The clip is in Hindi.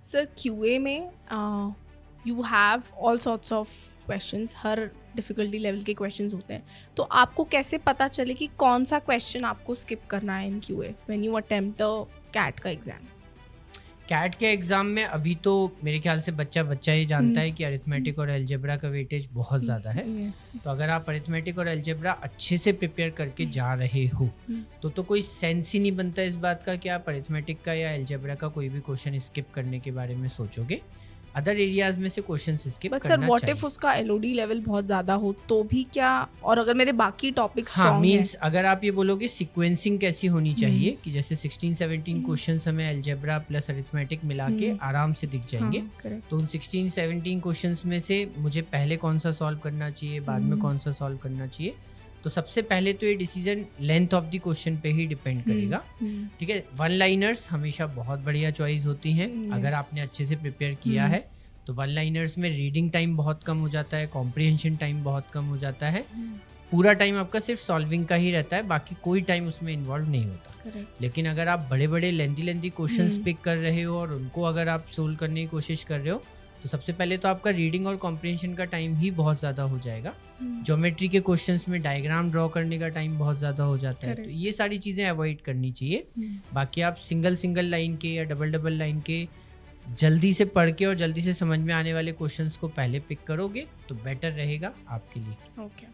सर क्यूए में you have all sorts of questions, हर डिफ़िकल्टी लेवल के क्वेश्चंस होते हैं, तो आपको कैसे पता चले कि कौन सा क्वेश्चन आपको स्किप करना है in QA when you attempt the CAT का एग्ज़ाम? कैट के एग्ज़ाम में अभी तो मेरे ख्याल से बच्चा ही जानता है कि अरिथमेटिक और अलजेब्रा का वेटेज बहुत ज़्यादा है। तो अगर आप अरिथमेटिक और अलजेब्रा अच्छे से प्रिपेयर करके जा रहे हो तो कोई सेंस ही नहीं बनता इस बात का कि आप अरिथमेटिक का या अलजेब्रा का कोई भी क्वेश्चन स्किप करने के बारे में सोचोगे। अदर एरियाज में से क्वेश्चन स्किप बट करना सर व्हाट चाहिए। इफ उसका एलओडी लेवल बहुत ज़्यादा हो तो भी क्या, और अगर मेरे बाकी टॉपिक हाँ, स्ट्रॉन्ग हैं? मीन्स अगर आप ये बोलोगे सीक्वेंसिंग कैसी होनी चाहिए कि जैसे 16-17 क्वेश्चंस हमें अलजेब्रा प्लस अरिथमेटिक मिला के आराम से दिख जाएंगे। हाँ, correct. तो उन 16-17 क्वेश्चंस में से मुझे पहले कौन सा सॉल्व करना चाहिए, बाद में कौन सा सॉल्व करना चाहिए, तो सबसे पहले तो ये decision length of the question पे ही डिपेंड करेगा। ठीक है, वन लाइनर्स हमेशा बहुत बढ़िया चॉइस होती हैं अगर आपने अच्छे से प्रिपेयर किया है। तो वन लाइनर्स में रीडिंग टाइम बहुत कम हो जाता है, कॉम्प्रिहेंशन टाइम बहुत कम हो जाता है, पूरा टाइम आपका सिर्फ सॉल्विंग का ही रहता है, बाकी कोई टाइम उसमें इन्वॉल्व नहीं होता। Correct. लेकिन अगर आप बड़े बड़े लेंथी क्वेश्चंस पिक कर रहे हो और उनको अगर आप सोल्व करने की कोशिश कर रहे हो तो सबसे पहले तो आपका रीडिंग और कॉम्प्रिहेंशन का टाइम ही बहुत ज़्यादा हो जाएगा। ज्योमेट्री के क्वेश्चंस में डायग्राम ड्रॉ करने का टाइम बहुत ज़्यादा हो जाता है। तो ये सारी चीज़ें अवॉइड करनी चाहिए। बाकी आप सिंगल लाइन के या डबल लाइन के जल्दी से पढ़ के और जल्दी से समझ में आने वाले क्वेश्चंस को पहले पिक करोगे तो बेटर रहेगा आपके लिए। ओके।